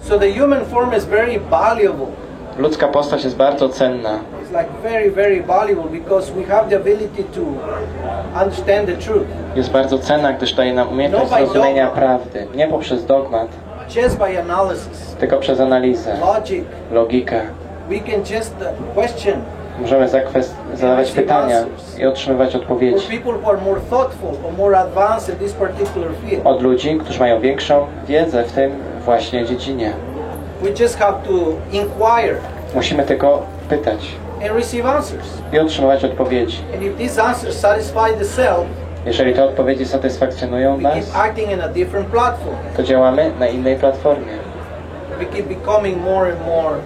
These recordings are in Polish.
So the human form is very valuable. Ludzka postać jest bardzo cenna. It's like very, very valuable because we have the ability to understand the truth. Jest bardzo cenna, gdyż daje nam umiejętność zrozumienia prawdy. Nie poprzez dogmat, Just by analysis, tylko przez analizę, logic, logikę. we can just question. Możemy zadawać pytania i otrzymywać For odpowiedzi people who are more thoughtful or more advanced in this particular field, od ludzi, którzy mają większą wiedzę w tym właśnie dziedzinie. we just have to inquire Musimy tylko pytać and receive answers. i otrzymywać odpowiedzi. And if these answers satisfy the self, Jeżeli te odpowiedzi satysfakcjonują we keep nas, acting in a different platform. to działamy na innej platformie. We keep becoming more and more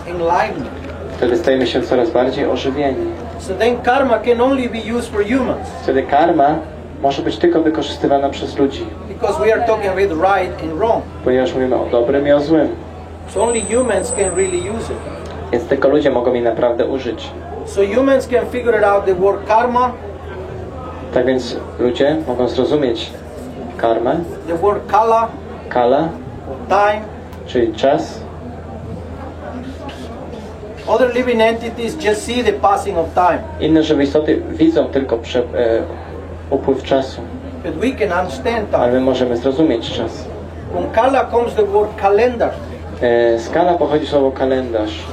enlightened. Wtedy stajemy się coraz bardziej ożywieni. So then karma can only be used for humans, Wtedy karma może być tylko wykorzystywana przez ludzi, because we are talking about right and wrong. ponieważ mówimy o dobrym i o złym. So only humans can really use it. Więc tylko ludzie mogą jej naprawdę użyć. So humans can figure out the word karma, Tak więc ludzie mogą zrozumieć karmę, the word kala, kala, time. czyli czas. Other living entities just see the passing of time, Inne żywe istoty widzą tylko upływ czasu, but we can understand ale time. my możemy zrozumieć czas. From kala comes the word calendar. Z kala pochodzi słowo kalendarz.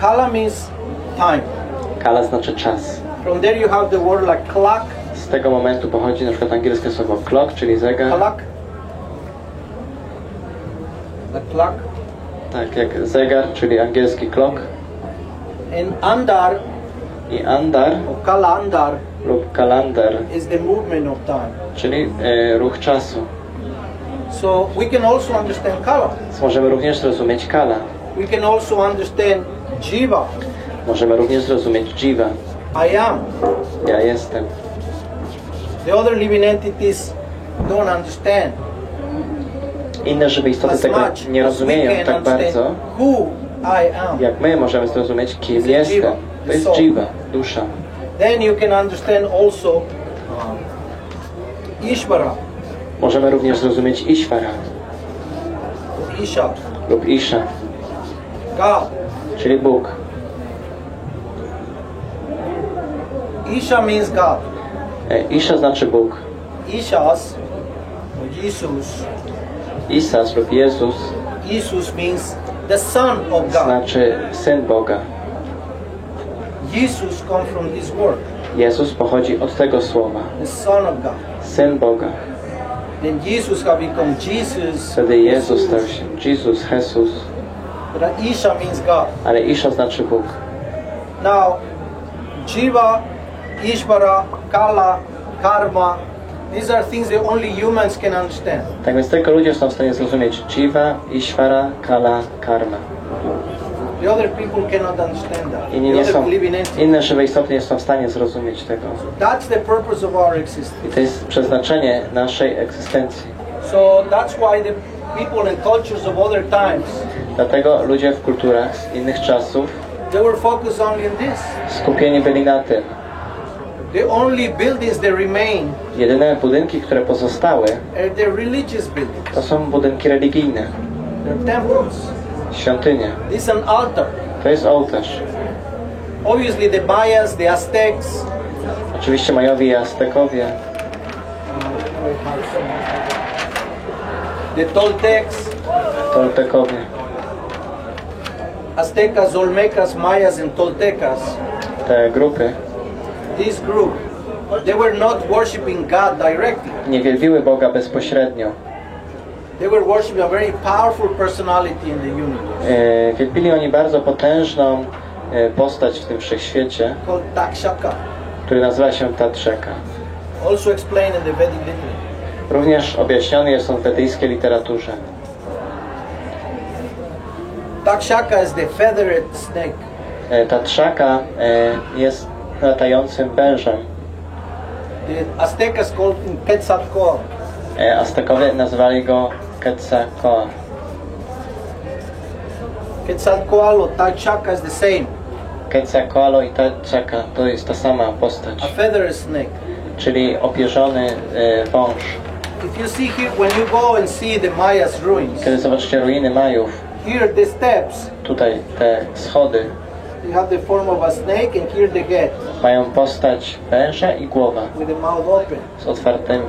Kala means time. Kala znaczy czas. From there you have the word like clock, Z tego momentu pochodzi na przykład angielskie słowo clock, czyli zegar. clock, the clock, Tak, jak zegar, czyli angielski clock. and andar I andar or kala andar lub kalendar, is the movement of time. czyli ruch czasu. So we can also understand kala. Więc możemy również zrozumieć kala. We can also understand jiva, Możemy również zrozumieć jiva. I am. Ja jestem. The other living entities don't understand Inne żywe istoty as tego much nie as we rozumieją can tak understand bardzo, who I am. jak my możemy zrozumieć, kim It's jestem. jiva, To the jest soul. jiva, dusza. Then you can understand also Ishvara, Możemy również zrozumieć Ishvara Isha, lub Isha, God. czyli Bóg. Isha means God. Isha znaczy Bóg. Ishas, or Jesus, Isas lub Jezus Jesus means the Son of God. znaczy Syn Boga. Jesus comes from this word, Jezus pochodzi od tego słowa. the Son of God. Syn Boga. Then Jesus have become Jesus. Wtedy Jezus stał się Jesus, Jesus. But Isha means God. Ale Isha znaczy Bóg. Now, Jiva, Ishvara, Kala, Karma, these are things that only humans can understand. Tak więc tylko ludzie są w stanie zrozumieć Jiva, Ishvara, Kala, Karma. The other people cannot understand that. Inni The nie other są, living entities. inne żywe istoty nie są w stanie zrozumieć tego. That's the purpose of our existence. I to jest przeznaczenie naszej egzystencji. So that's why the people and cultures of other times, Dlatego ludzie w kulturach z innych czasów they were focused only on this. skupieni byli na tym. The only buildings that remain Jedyne budynki, które pozostały, are the religious buildings. to są budynki religijne, They're temples. świątynie. This is an altar. To jest ołtarz. Obviously the Mayas, the Aztecs, Oczywiście Majowie i Aztekowie, the Toltecs, Toltekowie, Aztecas, Olmecas, Mayas and Toltecas, te grupy this group, they were not worshiping God directly. nie wielbiły Boga bezpośrednio. They were worshiping a very powerful personality in the universe Wielbili oni bardzo potężną postać w tym wszechświecie, called Takshaka, który nazywa się Tatrzeka. also explained in the Vedic literature. Również objaśniony jest on w wedyjskiej literaturze. Takshaka is the feathered snake. Tatrzaka jest latającym wężem. The Aztecas called him Quetzalcoatl. Aztekowie nazwali go Quetzalcoatl. Quetzalcoatl or Takshaka is the same, Quetzalcoatl i Tatrzeka to jest ta sama postać, a feathered snake. czyli opierzony wąż. if you see here, when you go and see the Maya's ruins, Kiedy zobaczycie ruiny Majów, here the steps, tutaj te schody they have the form of a snake, and here the head mają postać węża i głowa with the mouth open. z otwartym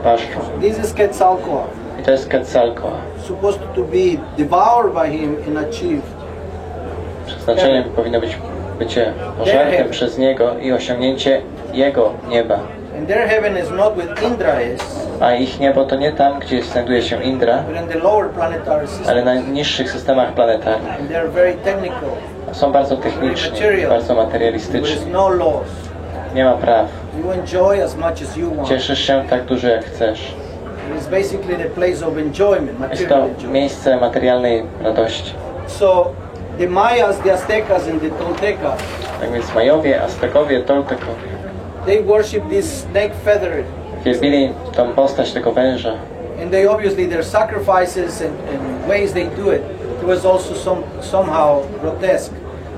paszczą. This is Quetzalcoatl, I to jest Quetzalcoatl. supposed to be devoured by him and achieved. Przeznaczeniem powinno być bycie pożartym przez niego i osiągnięcie jego nieba. And their heaven is not where Indra is, A ich niebo to nie tam, gdzie znajduje się Indra, but in the lower planetary system. ale na niższych systemach planetarnych. And they're very technical. Są bardzo techniczni, bardzo There materialistyczni. is no laws. Nie ma praw. You enjoy as much as you want. Cieszysz się tak dużo jak chcesz. It is basically the place of enjoyment, Jest material to enjoyment. miejsce materialnej radości. So the Mayas, the Aztecas, and the Toltecas, Tak więc Majowie, Aztekowie, Toltekowie they worship this snake feather, wielbili tą postać tego węża. and they obviously their sacrifices and ways they do it. It was also somehow grotesque.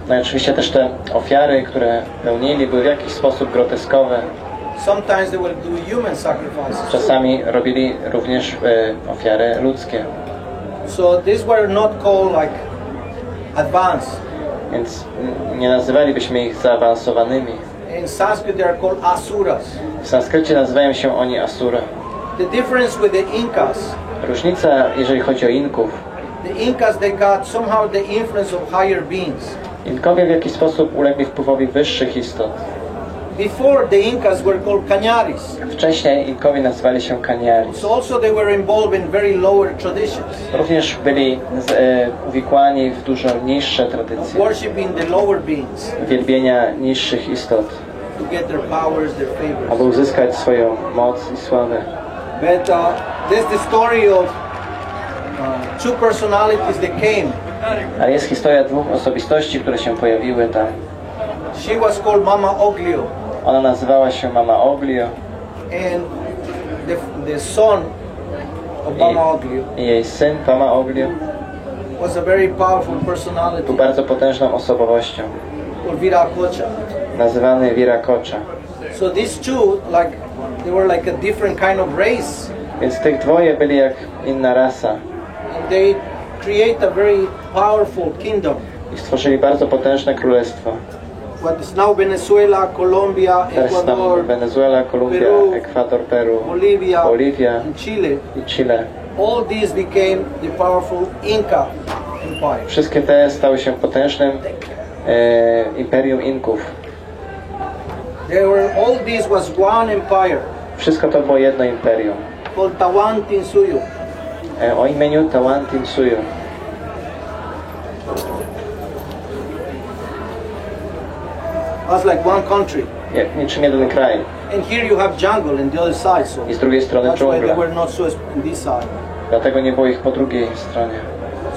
No i oczywiście też te ofiary, które pełnili, były w jakiś sposób groteskowe. Sometimes they will do human sacrifices. Czasami robili również ofiary ludzkie. So these were not called like advanced. Więc nie nazywalibyśmy ich zaawansowanymi. In Sanskrit they are called asuras. W sanskrycie nazywają się oni Asura. The difference with the Incas, Różnica, jeżeli chodzi o Inków. the Incas they got somehow the influence of higher beings. Inkowie w jakiś sposób ulegli wpływowi wyższych istot. Before the Incas were called Cañaris. Wcześniej Inkowie nazywali się Kaniari. So also they were involved in very lower traditions, Również byli uwikłani w dużo niższe tradycje worshiping the lower beings wielbienia niższych istot, to get their powers, their aby favors. uzyskać swoją moc i sławę. But this is the story of two personalities that came. Ale jest historia dwóch osobistości, które się pojawiły tam. She was called Mama Oglio, Ona nazywała się Mama Oglio and the son of Mama Oglio i jej syn Mama Oglio was a very powerful personality był bardzo potężną osobowością, called Viracocha. nazywany Viracocha. So these two, like, they were like a different kind of race, Więc tych dwoje byli jak inna rasa and they create a very powerful kingdom. i stworzyli bardzo potężne królestwo. What is now Venezuela, Colombia, Teraz tam Ecuador, Wenezuela, Kolumbia, Peru, Ekwador, Peru, Bolivia, Boliwia and Chile. i Chile. All these became the powerful Inca Empire. Wszystkie te stały się potężnym imperium Inków. All this was one empire Wszystko to było jedno imperium called Tawantinsuyo. o imieniu Tawantinsuyo. Was like one country. Jak niczym jeden kraj. And here you have jungle on the other side, so I z drugiej strony that's why they dżungla. were not so on this side. Dlatego nie było ich po drugiej stronie.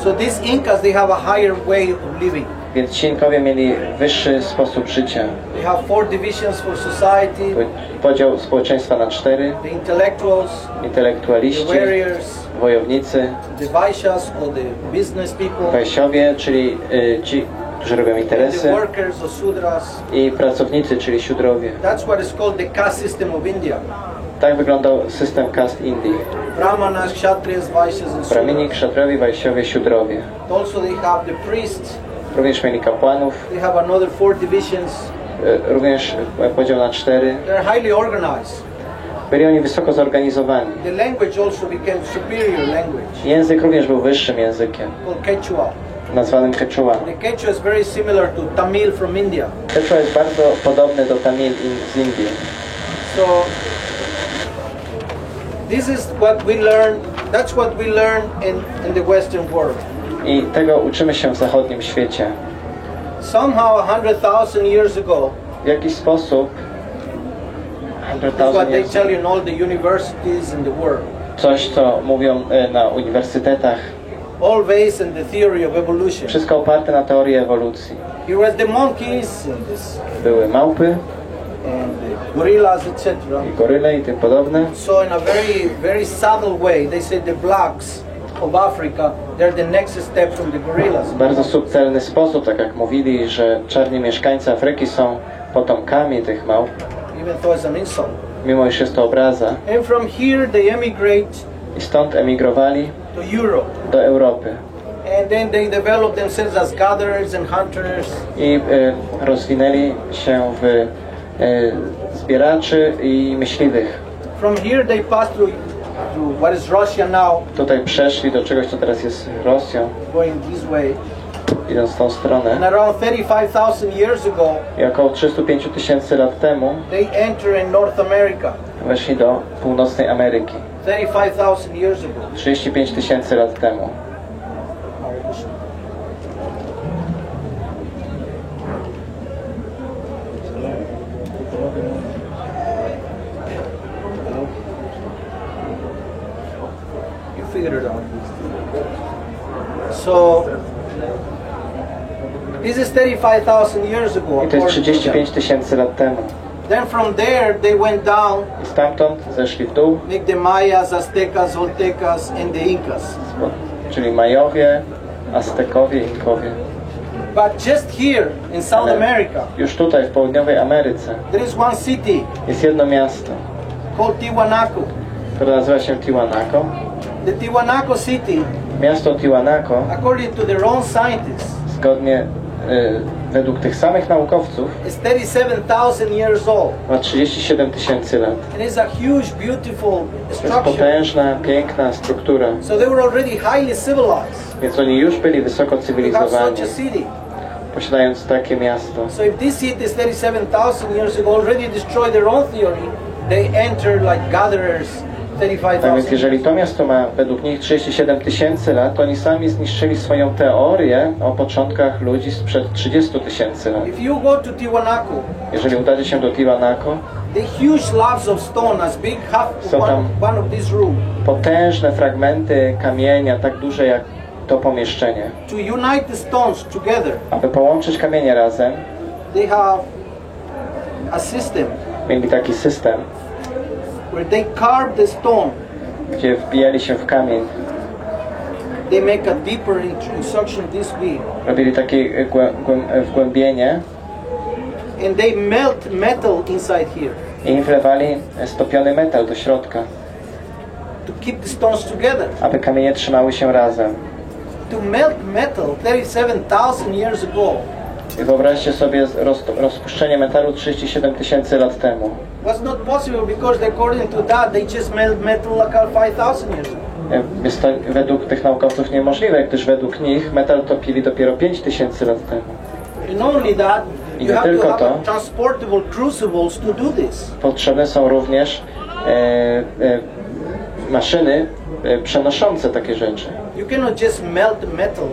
So these Incas, they have a higher way of living. Więc ci Inkowie mieli wyższy sposób życia. They have 4 divisions for society: Podział społeczeństwa na 4. the intellectuals, the Intelektualiści, warriors, wojownicy, the vaishyas or the business people, wajsiowie, czyli ci, którzy robią and the interesy, workers or sudras. i pracownicy, czyli siódrowie. That's what is called the caste system of India. Tak wyglądał system kast Indii. Brahmanas, kshatriyas, vaishyas and Bramini, sudras. kszatrowie, wajsiowie, siódrowie. Also they have the priests. Również mieli kapłanów, They have another 4 divisions. również podział na 4. They're highly organized. Byli oni wysoko zorganizowani. The language also became superior language, Język również był wyższym językiem, called Quechua. nazwanym Quechua. The Quechua is very similar to Tamil from India. Quechua jest bardzo podobny do Tamil z Indii. So this is what we learn. That's what we learn in the Western world. I tego uczymy się w zachodnim świecie. Somehow 100,000 years ago, W jakiś sposób that's what they tell you in all the universities in the world. coś, co mówią na uniwersytetach, All based on the theory of evolution. wszystko oparte na teorii ewolucji. Here was the monkeys and, Były małpy, and the gorillas, etc. i goryle i tym podobne. So in a very subtle way, they say the blacks of Africa, they're the next step from the gorillas. W bardzo subtelny sposób, tak jak mówili, że czarni mieszkańcy Afryki są potomkami tych małp, Even though it's an insult. mimo iż jest to obraza. And from here they emigrate I stąd emigrowali to Europe. do Europy. And then they develop themselves as gatherers and hunters. I rozwinęli się w zbieraczy i myśliwych. From here they pass through what is Russia now, Tutaj przeszli do czegoś, co teraz jest Rosją, going this way. idąc w tą stronę. And around 35,000 years ago, I około 305 000 lat temu they enter in North America. weszli do północnej Ameryki. 35,000 years ago. 35 000 lat temu. You figured it out. So this is 35,000 years ago. I to jest according to 35 them. 000 lat temu. Then from there they went down, I stamtąd zeszli w dół, like the Mayas, Aztecas, Oltecas, and the Incas. czyli Majowie, Aztekowie, Inkowie. But just here in South Ale America, już tutaj, w południowej Ameryce, there is one city jest jedno miasto, called Tiwanaku. które nazywa się Tiwanaku. The Tiwanaku city, Miasto Tiwanaku, according to their own scientists, zgodnie według tych samych naukowców, is 37,000 years old. ma 37 000 lat. And it's a huge, beautiful To jest structure. potężna, piękna struktura. So they were already highly civilized Więc oni już byli wysoko to have cywilizowani, such a city. posiadając takie miasto. So if this city is 37,000 years ago already destroyed their own theory, they enter like gatherers Tak więc 35,000. jeżeli to miasto ma według nich 37 000 lat, to oni sami zniszczyli swoją teorię o początkach ludzi sprzed 30 000 lat. If you go to Tiwanaku, Jeżeli udacie się do Tiwanaku, the huge slabs of stone as big half So one of this room, potężne fragmenty kamienia, tak duże jak to pomieszczenie. to unite the stones together, Aby połączyć kamienie razem, they have a system mieli taki system, where they carve the stone. gdzie wbijali się w kamień, They make a deeper insertion this big, robili takie wgłębienie and they melt metal inside here i wlewali stopiony metal do środka, to keep the stones together. aby kamienie trzymały się razem. To melt metal 37,000 years ago I wyobraźcie sobie rozpuszczenie metalu 37 000 lat temu. was not possible because according to that they just melt metal like 5,000 years ago. Jest to według tych naukowców niemożliwe, gdyż według nich metal topili dopiero 5000 lat temu. And only that, I you nie have tylko to have to. transportable crucibles to do this. Potrzebne są również maszyny przenoszące takie rzeczy. You cannot just melt metal.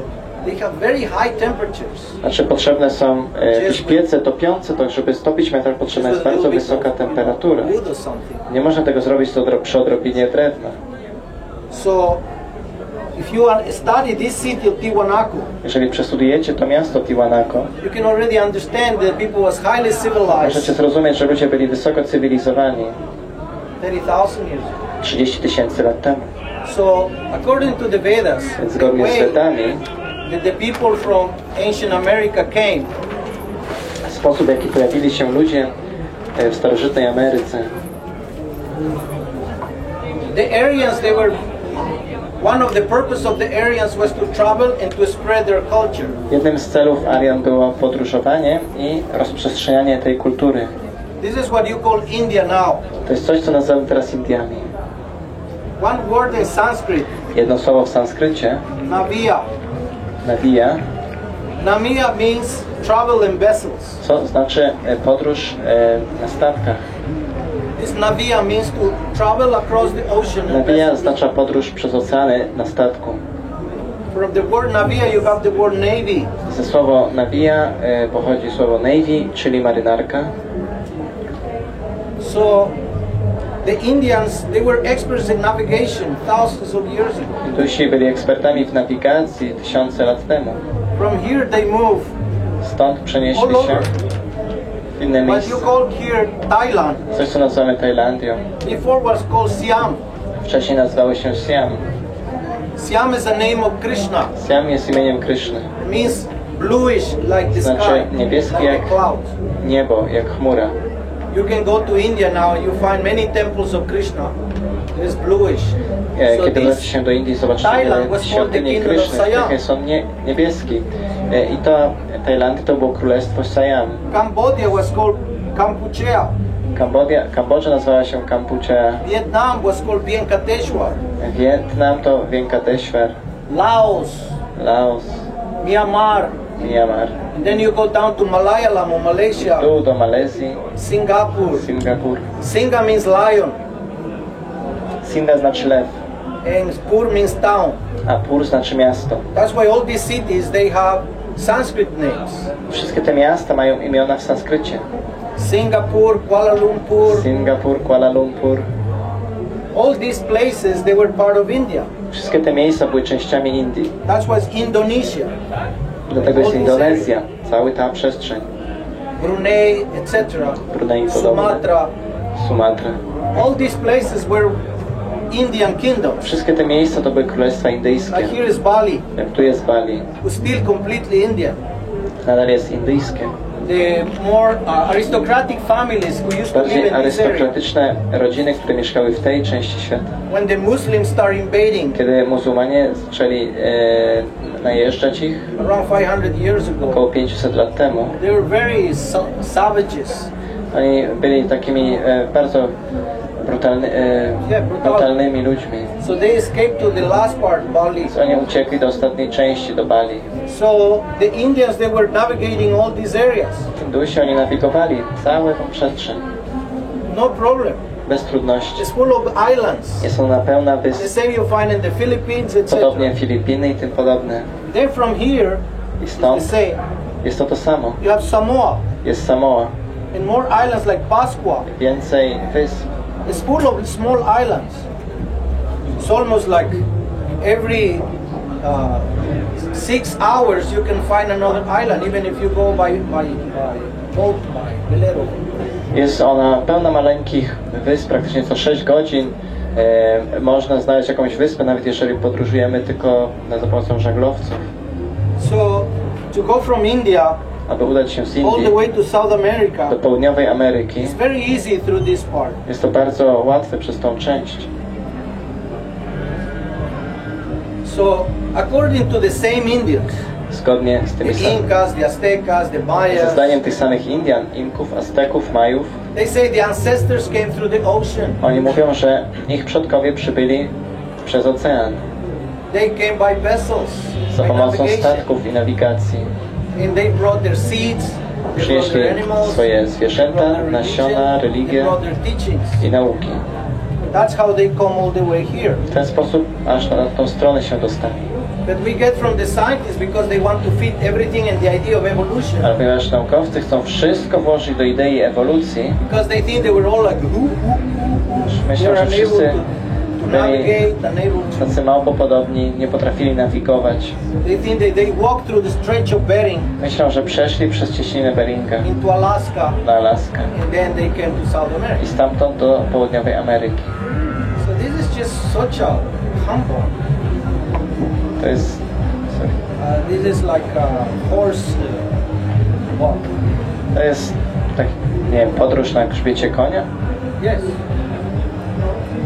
They have very high temperatures. Znaczy potrzebne są jakieś piece topiące, to żeby stopić metal potrzebna jest bardzo wysoka temperatura. Wood or something. Nie można tego zrobić przy odrobinie drewna. So, if you study this city of Tiwanaku, Jeżeli przestudiujecie to miasto Tiwanaku, you can already understand that people was highly możecie civilized zrozumieć, że ludzie byli wysoko cywilizowani 30,000 years ago. 30 000 lat temu. So, according to the Vedas, Więc the zgodnie z way Vedami, that the people from ancient America came, sposób w jaki pojawili się ludzie w starożytnej Ameryce, the Aryans, they were, one of the purpose of the Aryans was to travel and to spread their culture. jednym z celów Aryan było podróżowanie i rozprzestrzenianie tej kultury. This is what you call India now. To jest coś, co nazywamy teraz Indiami. One word in Sanskrit, Jedno słowo w sanskrycie, Navia. navia, Navia means travel in vessels. co znaczy podróż na statkach. This Navia means to travel across the ocean in Navia vessels. oznacza podróż przez oceany na statku. From the word Navia you have the word navy. Ze słowo navia pochodzi słowo navy, czyli marynarka. So the Indians, they were experts in navigation thousands of years ago. Hindusi byli ekspertami w nawigacji tysiące lat temu. From here they moved. Stąd przenieśli All się over. w inne What miejsce. you call here Thailand, Coś, co nazywamy Tajlandią. before was called Siam. Wcześniej nazywały się Siam. Siam is the name of Krishna. Siam jest imieniem Kryszny. It means bluish like the Znaczy sky, niebieski like jak a cloud. niebo, jak chmura. You can go to India now and you find many temples of Krishna. It is bluish. Kiedy wróci się do Indii, zobaczycie wiele świątyni Kryszny, takie są niebieski. I to Tajlandia to było królestwo Siam. Cambodia was called Kampuchea. Kambodża nazywała się Kampuchea. Vietnam was called Venkateshwar. Wietnam to Venkateshwar. Laos. Myanmar. And then you go down to Malayalam or Malaysia. Tu do Malezji. Singapore. Singa means lion. Singa znaczy lew. And Pur means town. A Pur znaczy miasto. That's why all these cities they have Sanskrit names. Wszystkie te miasta mają imiona w sanskrycie. Singapore, Kuala Lumpur. All these places they were part of India. Wszystkie te miejsca były częściami Indii. That's why it's Indonesia. Dlatego jest Indonezja, cała ta przestrzeń. Brunei, etc. Sumatra. All these places were Indian kingdoms. Wszystkie te miejsca to były królestwa indyjskie. Like here is Bali. Jak tu jest Bali. Who's still completely Indian. Nadal jest indyjskie. The more aristocratic families who used to live in this area. Arystokratyczne rodziny, które mieszkały w tej części świata. When the Muslims started invading. Kiedy muzułmanie zaczęli najeżdżać ich. Around 500 years ago. Około 500 lat temu. They were very savages. Oni byli takimi bardzo brutalnymi ludźmi. So they escaped to the last part, Bali. Oni uciekli do ostatniej części, do Bali. So the Indians they were navigating all these areas. Hindusi oni nawigowali całą tą przestrzeń. No problem. Bez trudności. It's full of islands. Jest ona pełna wysp. The same you find in the Philippines, etc. Podobnie Filipiny i tym podobne. Then from here, i stąd the same. Jest to samo. You have Samoa. Jest Samoa. And more islands like Pascua. Więcej wysp. It's full of small islands. It's almost like every 6 hours you can find another island, even if you go by boat, by velero. Jest ona pełna maleńkich wysp, praktycznie co 6 godzin można znaleźć jakąś wyspę, nawet jeżeli podróżujemy tylko za pomocą żaglowców. So, to go from India aby udać się z all Indii the way to South America, do południowej Ameryki, it's very easy through this part. Jest to bardzo łatwe przez tą część. So, according to the same Indians, zgodnie z tymi the Incas, the Aztecas, the Mayas, ze zdaniem tych samych Indian, Inków, Azteków, Majów, they say the ancestors came through the ocean. Oni mówią, że ich przodkowie przybyli przez ocean. They came by vessels, za pomocą statków i nawigacji. And they brought their seeds, przynieśli swoje zwierzęta, nasiona, religię i nauki. That's how they come all the way here. W ten sposób aż na tą stronę się dostali. But we get from the scientists because they want to fit everything in the idea of evolution. Ale ponieważ naukowcy chcą wszystko włożyć do idei ewolucji, because they think they were all like myślą, że wszyscy byli tacy małpopodobni, nie potrafili nawigować. They think they walked through the Strait of Bering. Myślą, że przeszli przez cieśninę Beringa into Alaska. Na Alaskę. And then they came to South America. I stamtąd do południowej Ameryki. So this is just such a humble. To jest this is like a horse walk. To jest tak, nie wiem, podróż na grzbiecie konia? Yes.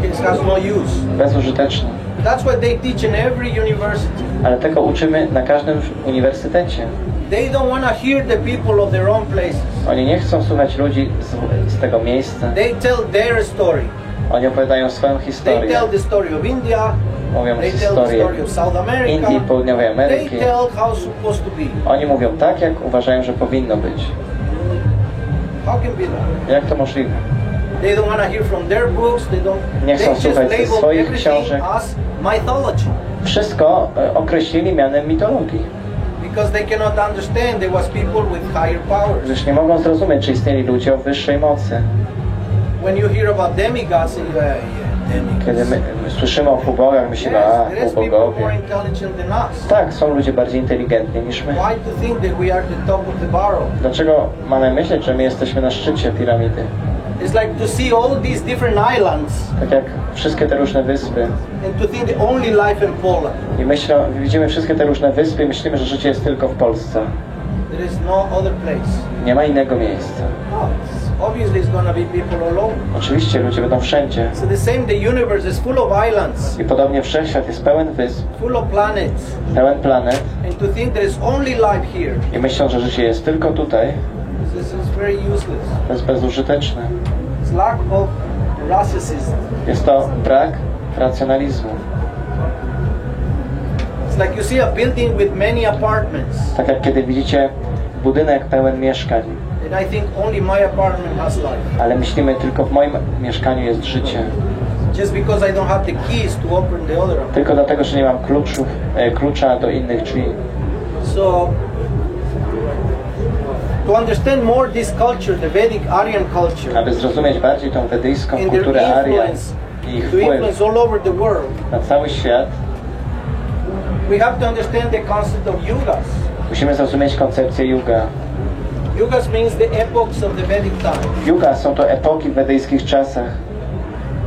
It has no use. Bezużyteczne. That's what they teach in every university. Ale tego uczymy na każdym uniwersytecie. They don't want to hear the people of their own places. Oni nie chcą słuchać ludzi z tego miejsca. They tell their story. Oni opowiadają swoją historię. They tell the story of India. Mówią they historię tell the story of South America. Indii, południowej Ameryki. They tell how it's supposed to be. Oni mówią tak, jak uważają, że powinno być. How can be that? Jak to możliwe? They don't want to hear from their books. Nie chcą słuchać ze swoich książek. Wszystko określili mianem mitologii. Because they cannot understand there was people with higher powers. Gdyż nie mogą zrozumieć, czy istnieli ludzie o wyższej mocy. When you hear about demigods, kiedy my słyszymy o półbogach, myślimy, półbogowie. Tak, są ludzie bardziej inteligentni niż my. Dlaczego mamy myśleć, że my jesteśmy na szczycie piramidy? It's like to see all these different islands. Tak jak wszystkie te różne wyspy. And to think the only life in Poland. I widzimy wszystkie te różne wyspy i myślimy, że życie jest tylko w Polsce. There is no other place. Nie ma innego miejsca. No, it's obviously it's going to be people all over. Oczywiście ludzie będą wszędzie. So the same, the universe is full of islands, I podobnie wszechświat jest pełen wysp, full of planets. pełen planet. And to think there is only life here, I myślą, że życie jest tylko tutaj, this is very useless. to jest bezużyteczne. It's lack of racism. Jest to brak racjonalizmu. It's like you see a building with many apartments, Tak jak kiedy widzicie budynek pełen mieszkań, and I think only my apartment has life. ale myślimy tylko w moim mieszkaniu jest życie. Just because I don't have the keys to open the other apartment. Tylko dlatego, że nie mam klucza do innych drzwi. So, to understand more this culture, the Vedic Aryan culture, Aby zrozumieć bardziej tą wedyjską and their kulturę Aryan influence, i ich to wpływ influence all over the world, na cały świat, we have to understand the concept of yugas. musimy zrozumieć koncepcję yuga. Yugas means the epochs of the Vedic time. Yuga są to epoki w wedyjskich czasach.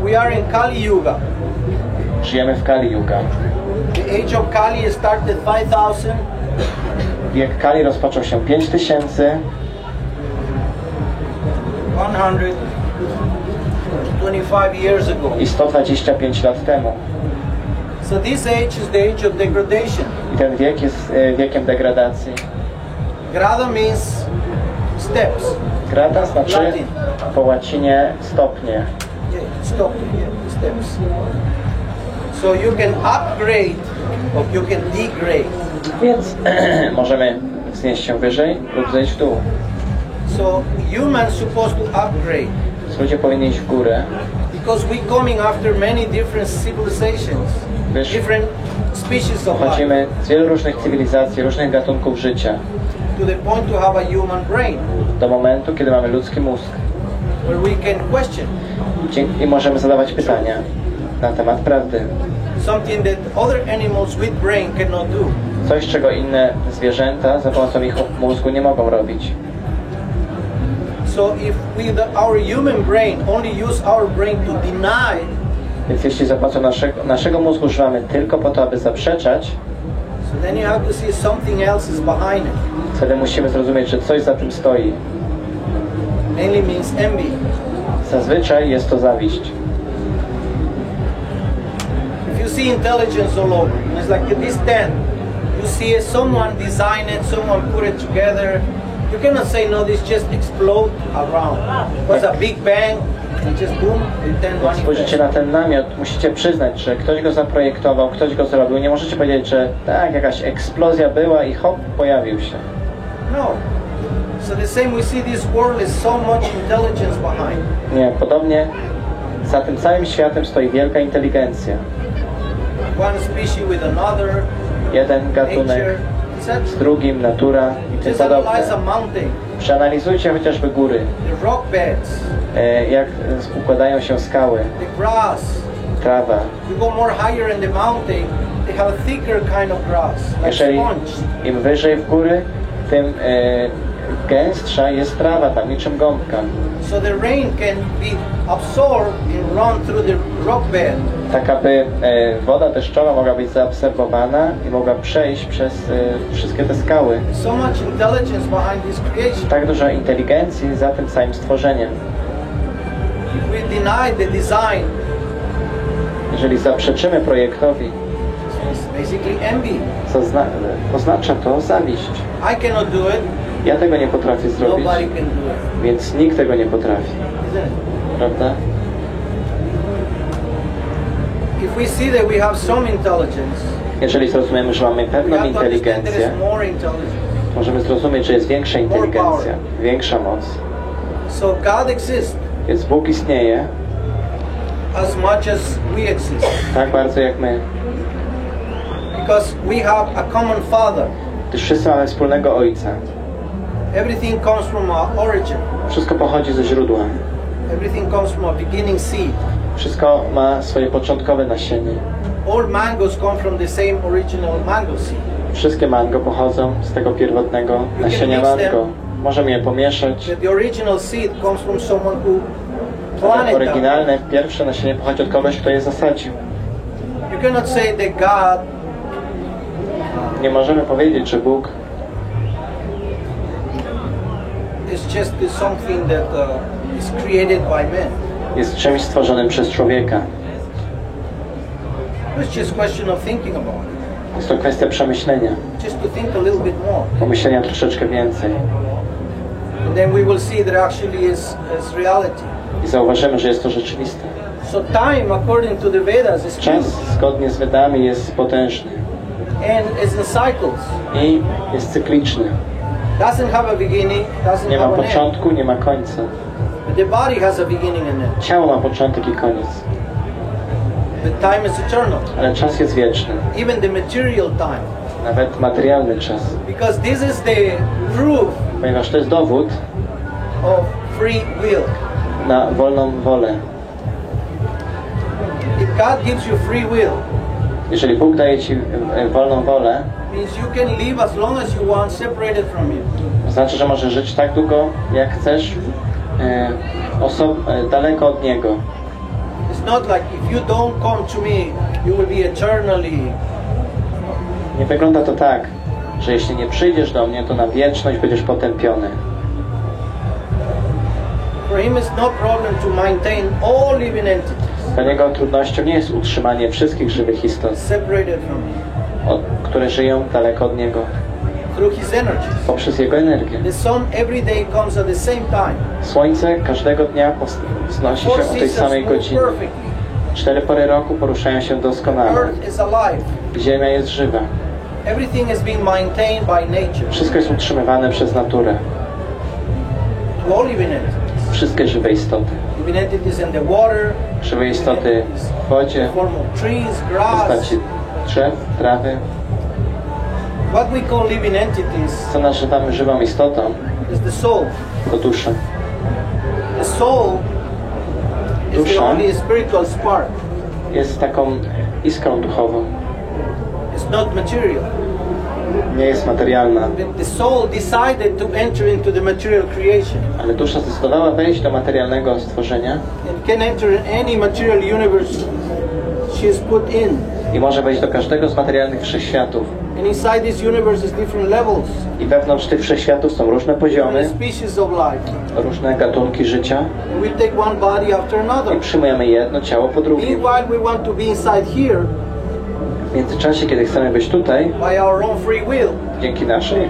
We are in Kali Yuga. Żyjemy w Kali Yuga. The age of Kali started 5000. Wiek Kali rozpoczął się 5100 125 years ago. i 125 lat temu. So this age is the age of degradation. I ten wiek jest wiekiem degradacji. Grada means steps. Grada znaczy Latin. po łacinie stopnie. Yeah, stop. Yeah, steps. So you can upgrade or you can degrade. Więc możemy wznieść się wyżej lub zejść w dół. So humans supposed to upgrade Więc ludzie powinni iść w górę, because we coming after many different civilizations, Wiesz, different species of life, pochodzimy z wielu różnych cywilizacji, różnych gatunków życia, to the point to have a human brain do momentu, kiedy mamy ludzki mózg where we can question i możemy zadawać pytania na temat prawdy. something that other animals with brain cannot do. Coś, czego inne zwierzęta za pomocą ich mózgu nie mogą robić. So if we, our human brain, only use our brain to deny, Więc jeśli za pomocą naszego mózgu używamy tylko po to, aby zaprzeczać, so then you have to see something else is behind it. wtedy musimy zrozumieć, że coś za tym stoi. Mainly means envy. Zazwyczaj jest to zawiść. If you see intelligence all over, it's like this tent. You see someone design it, someone put it together. You cannot say no, this just explode around. It was a big bang and just boom, the tent Jak spojrzycie na ten namiot, musicie przyznać, że ktoś go zaprojektował, ktoś go zrobił. Nie możecie powiedzieć, że tak, jakaś eksplozja była i hop, pojawił się. No. So the same we see this world is so much intelligence behind. Nie, podobnie za tym całym światem stoi wielka inteligencja. One species with another, Jeden gatunek nature, etc. z drugim, natura i tym Just analyze a podobne. mountain, Przeanalizujcie chociażby góry, the rock beds, jak układają się skały, the grass. trawa. You go more higher in the mountain, they have a thicker kind of grass, like Jeżeli sponge. im wyżej w góry, tym gęstsza jest trawa tam, niczym gąbka. So the rain can be absorbed and run through the rock bed. Tak aby woda deszczowa mogła być zaabsorbowana i mogła przejść przez wszystkie te skały. So much intelligence behind this creation. Tak dużo inteligencji za tym całym stworzeniem. If we deny the design, Jeżeli zaprzeczymy projektowi, it's basically envy. co oznacza to zawiść. I cannot do it, Ja tego nie potrafię zrobić, nobody can do it. więc nikt tego nie potrafi. Isn't it? Prawda? If we see that we have some intelligence, Jeżeli zrozumiemy, że mamy we pewną have to understand there inteligencję, is more intelligence. możemy zrozumieć, że jest większa inteligencja, większa moc. So God exists Więc Bóg istnieje as much as we exist. tak bardzo jak my. Because we have a common Father. Gdyż wszyscy mamy wspólnego Ojca. Everything comes from our origin. Wszystko pochodzi ze źródła. Everything comes from a beginning seed. Wszystko ma swoje początkowe nasienie. All mangoes come from the same original mango seed. Wszystkie mango pochodzą z tego pierwotnego nasienia mango. Możemy je pomieszać. But the original seed comes from someone who A planted tak them. oryginalne, pierwsze nasienie pochodzi od kogoś, kto je zasadził. You cannot say that God Nie możemy powiedzieć, że Bóg is just something that is created by men. Jest czymś stworzonym przez człowieka. It's just a question of thinking about it. Jest to kwestia przemyślenia, Just to think a little bit more. pomyślenia troszeczkę więcej. And then we will see that actually is reality. I zauważymy, że jest to rzeczywiste. So time, according to the Vedas, is Czas huge. zgodnie z Vedami jest potężny And is in cycles. i jest cykliczny. Doesn't have a beginning, doesn't Nie ma have an end. początku, nie ma końca. But the body has a beginning and end. Ciało ma początek i koniec, But time is eternal. ale czas jest wieczny. Even the material time. Nawet materialny czas. Because this is the proof Ponieważ to jest dowód of free will. na wolną wolę. If God gives you free will, Jeżeli Bóg daje Ci wolną wolę, means you can live as long as you want separated from Him. to znaczy, że możesz żyć tak długo, jak chcesz, daleko od Niego. It's not like if you don't come to me, you will be eternally. Nie wygląda to tak, że jeśli nie przyjdziesz do mnie, to na wieczność będziesz potępiony. For Him it's no problem to maintain all living entities Dla Niego trudnością nie jest utrzymanie wszystkich żywych istot, separated from Him które żyją daleko od Niego, through His energies. poprzez Jego energię. The sun every day comes at the same time. Słońce każdego dnia wznosi się o tej samej move godzinie. perfectly. 4 pory roku poruszają się doskonale. Earth is alive. Ziemia jest żywa. Everything is being maintained by nature. Wszystko jest utrzymywane przez naturę. To all living entities. Wszystkie żywe istoty. Living entities in the water, Żywe istoty w wodzie, in the form of trees, w grass. postaci drzew, trawy. What we call living entities Co nazywamy żywą istotą, is the soul. to dusza. The soul is the Dusza. only spiritual spark. Jest taką iskrą duchową. It's not material. Nie jest materialna, The soul decided to enter into the material creation ale dusza zdecydowała wejść do materialnego stworzenia and can enter in any material universe she is put in. i może wejść do każdego z materialnych wszechświatów. And inside this universe is different levels, I wewnątrz tych wszechświatów są różne poziomy, different species of life. różne gatunki życia And we take one body after another. i przyjmujemy jedno ciało po drugim. Meanwhile, we want to be inside here W międzyczasie, kiedy chcemy być tutaj, by our own free will. dzięki naszej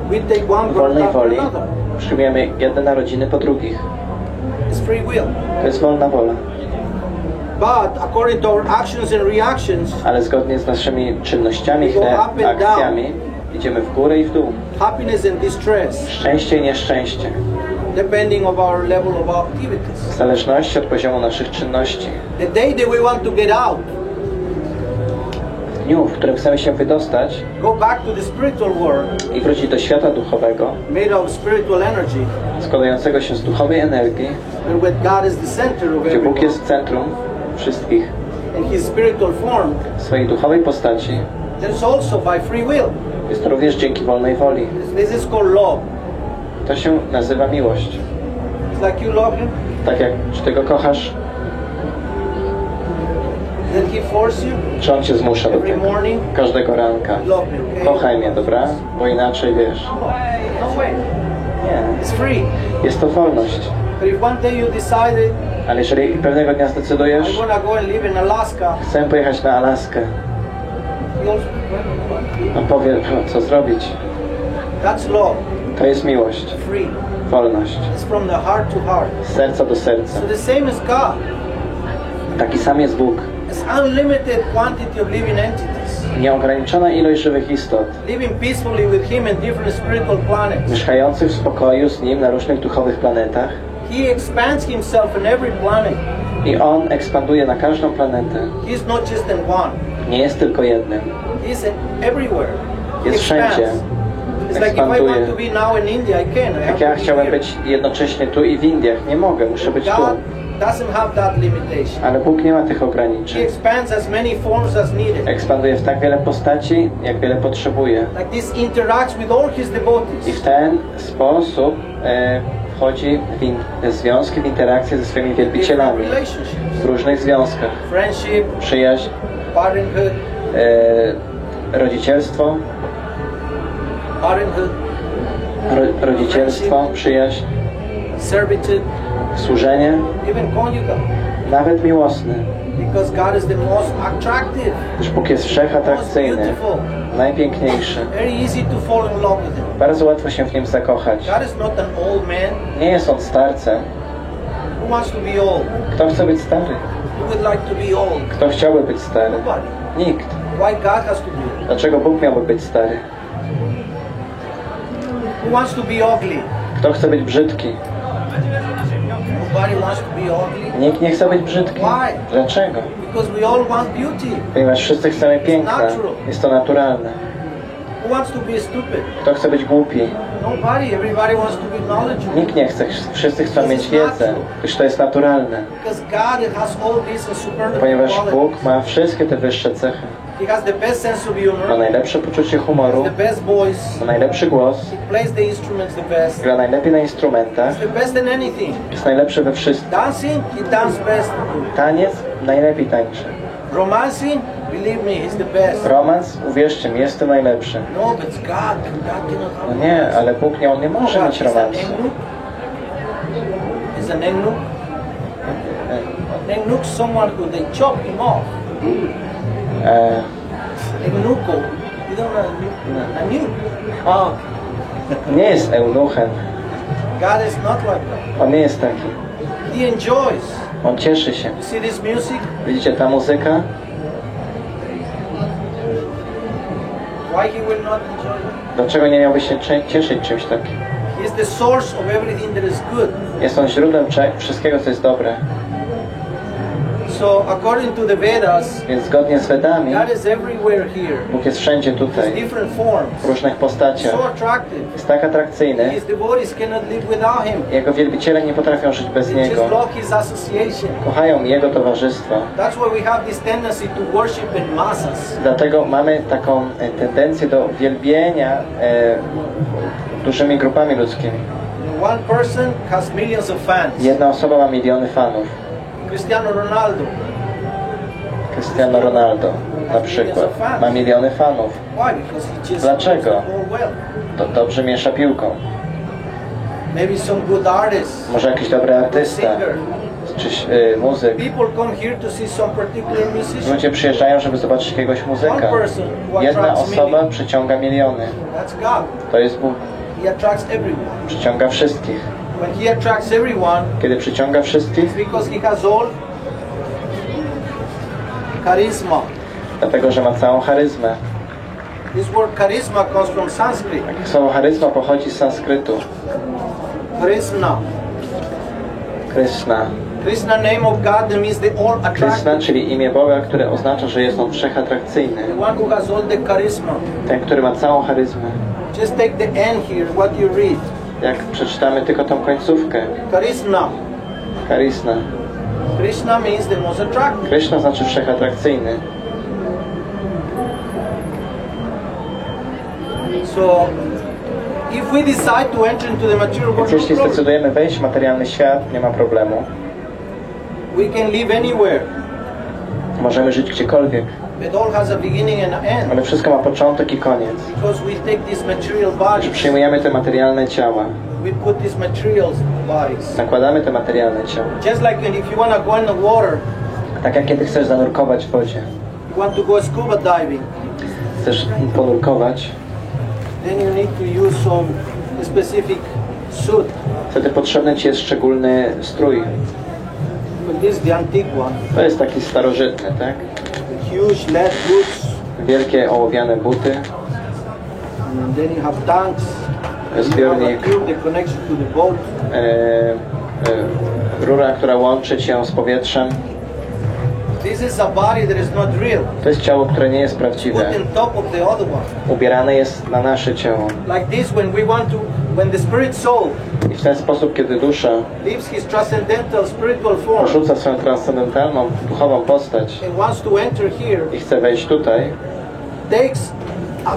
We take one birth wolnej after woli, another. przyjmujemy jedne narodziny po drugich. It's free will. To jest wolna wola. But according to our actions and reactions, Ale zgodnie z naszymi czynnościami i We go up and akcjami idziemy w górę i w dół. happiness and distress, Szczęście i nieszczęście. depending of our level of W activities. zależności od poziomu naszych czynności. The day that we want to get out, W dniu, w którym chcemy się wydostać go back to the spiritual world, i wrócić do świata duchowego, made of spiritual energy, składającego się z duchowej energii, where God is the center of gdzie Bóg everyone, jest centrum wszystkich, in His spiritual form, w swojej duchowej postaci, there's also by free will. jest to również dzięki wolnej woli. This is called love. To się nazywa miłość. It's like you love Him, Tak jak, czy Ty Go kochasz, then He forces you czy On Cię zmusza do every tego. morning, Każdego ranka. love Me, okay? Kochaj mnie, dobra? Bo inaczej wiesz. No way. Nie. It's free. Jest to wolność. But if one day you decided, Ale jeżeli pewnego dnia I'm zdecydujesz, gonna go and live in Alaska, chcę pojechać na Alaskę, He also- on powie, co zrobić. that's love. To jest miłość, Free. wolność. It's from the heart to heart. Z serca do serca. So the same as God. Taki sam jest Bóg. It's unlimited quantity of living entities. Nieograniczona ilość żywych istot, Living peacefully with Him in different spiritual planets. mieszkających w spokoju z Nim na różnych duchowych planetach. He expands Himself in every planet. I On ekspanduje na każdą planetę. He's not just in one. Nie jest tylko jednym. He's everywhere. He Jest wszędzie. expands. It's like if I Ekspanduje. want to be now in India, I can. I Jak have ja to be chciałem here. być jednocześnie tu i w Indiach, nie mogę, muszę być tu. God doesn't have that limitation. Ale Bóg nie ma tych He ograniczeń. expands as many forms as needed. Ekspanduje w tak wiele postaci, jak wiele potrzebuje. Like this interacts with all His I devotees. w ten sposób wchodzi w związki, w interakcje ze swoimi Different wielbicielami. relationships. W różnych związkach. Friendship, Przyjaźń, parenthood, rodzicielstwo, parenthood, rodzicielstwo, przyjaźń, servitude, służenie, even conjugal. nawet miłosny. Because God is the most attractive, Gdyż Bóg jest most wszechatrakcyjny, beautiful, najpiękniejszy. very easy to fall in love with Him. Bardzo łatwo się w Nim zakochać. God is not an old man. Nie jest On starcem. Who wants to be old? Kto chce być stary? Who would like to be old? Kto chciałby być stary? Nobody. Nikt. Why God has to be old? Dlaczego Bóg miałby być stary? Who wants to be ugly? Kto chce być brzydki? Nobody wants to be ugly. Nikt nie chce być brzydki. Why? Dlaczego? Because we all want beauty. Ponieważ wszyscy chcemy piękna. Jest to naturalne. Who wants to be stupid? Kto chce być głupi? Nobody. Everybody wants to be knowledgeable. Nikt nie chce. Wszyscy chcą mieć wiedzę. Gdyż to jest naturalne. Because God has all these in superlative Ponieważ qualities. Bóg ma wszystkie te wyższe cechy. He has the best sense of Ma humor. najlepsze poczucie humoru. The best voice. Ma najlepszy głos. He plays the instruments the best. Gra najlepiej na instrumentach. He's the best in anything. Jest najlepszy we wszystkim. Dancing, he dances best. Taniec najlepiej tańczy. Romancing, believe me, he's the best. Romans, uwierzcie mi, jest to najlepszy. No, but it's God. God cannot No have nie, ale Bóg nie, On nie może God. mieć He's an romansu. engnuk. He's an engnuk. An engnuk, someone who they chop him off. Engnuko. You don't know a nuke. Oh, Nie jest eunuchem. God is not like that. On nie jest taki. He enjoys. On cieszy się. You see this music? Widzicie, ta muzyka? Why he will not enjoy it? Dlaczego nie miałby się cieszyć czymś takim? He is the source of everything that is good. Jest On źródłem wszystkiego, co jest dobre. So according to the Vedas, Więc zgodnie z Wedami, God is everywhere here. Bóg jest wszędzie In tutaj, different forms. w różnych postaciach. So attractive. Jest tak atrakcyjny. His devotees cannot live without him. Jego wielbiciele nie potrafią żyć bez They Niego. just love his association. Kochają Jego towarzystwo. That's why we have this tendency to worship in massas. Dlatego mamy taką tendencję do wielbienia dużymi grupami ludzkimi. One person has millions of fans. Jedna osoba ma miliony fanów. Cristiano Ronaldo. Cristiano Ronaldo na przykład ma miliony fanów. Why? Because he just Dlaczego? plays the ball well. To dobrze miesza piłką. Maybe some good artist. Może jakiś dobry artysta, Singer. czy muzyk. People come here to see some particular musician. Ludzie przyjeżdżają, żeby zobaczyć jakiegoś muzyka. Jedna osoba przyciąga miliony. That's God. To jest Bóg. He attracts everyone. Przyciąga wszystkich. When he attracts everyone, Kiedy przyciąga wszystkich, it's because he has all charisma. dlatego że ma całą charyzmę. This word charisma comes from Sanskrit. Słowo charyzma pochodzi z sanskrytu. Krishna. Krishna. Krishna, name of God, that means the all Krishna, attractive. czyli imię Boga, które oznacza, że jest On wszechatrakcyjny. The one who has all the charisma. Ten, który ma całą charyzmę. Just take the end here, what you read. Jak przeczytamy tylko tą końcówkę. Charisma. Krishna. Krishna means the most attractive. Krishna znaczy wszechatrakcyjny. So, if we decide to enter into the material Więc world, jeśli no problem. zdecydujemy wejść w materialny świat, nie ma problemu. We can live anywhere. Możemy żyć gdziekolwiek. It all has a beginning and an end. Ale wszystko ma początek i koniec. Because we take these material Że bodies, przyjmujemy te materialne ciała. we put these material bodies. Nakładamy te materialne ciała. Just like if you want to go in the water, Tak jak kiedy chcesz zanurkować w wodzie. you want to go scuba diving, Chcesz ponurkować. then you need to use some specific suit. Wtedy potrzebny Ci jest szczególny strój. But this is the antique one. To jest taki starożytny, tak? The huge lead boots, Wielkie ołowiane buty. and then you have tanks. You have a Zbiornik. tube that connects you to the boat. Rura, która łączy Cię z powietrzem. This is a body that is not real. To jest ciało, które nie jest Put prawdziwe. on top of the other one. Ubierane jest na nasze ciało. Like this, when the spirit soul I w ten sposób, kiedy dusza leaves his transcendental spiritual form porzuca swoją transcendentalną, duchową postać and wants to enter here, i chce wejść tutaj, takes a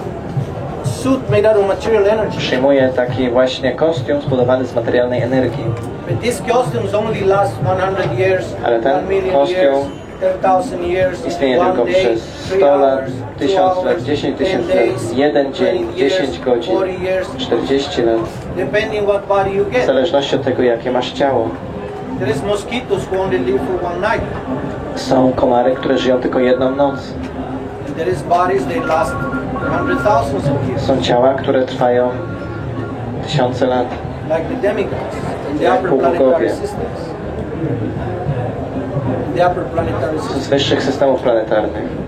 suit made out of material energy. przyjmuje taki właśnie kostium zbudowany z materialnej energii. But these costumes only last 100 years, Ale 1 ten million kostium years. 10,000 years, Istnieje one tylko day, przez 3 100 lat, hours, 1000 2 lat, hours, 10 10 tysięcy days, lat, 1 dzień, 20 10 years, godzin, 40 years, 40 lat. depending what body you W get. zależności od tego, jakie masz ciało. There is mosquitoes who only live for one night. Są komary, które żyją tylko jedną noc. And there is bodies they last hundred thousands of years. Są ciała, które trwają tysiące lat. Like the demigods in the Jak upper półbogowie. planetary systems. The upper planetary Z systems. wyższych systemów planetarnych.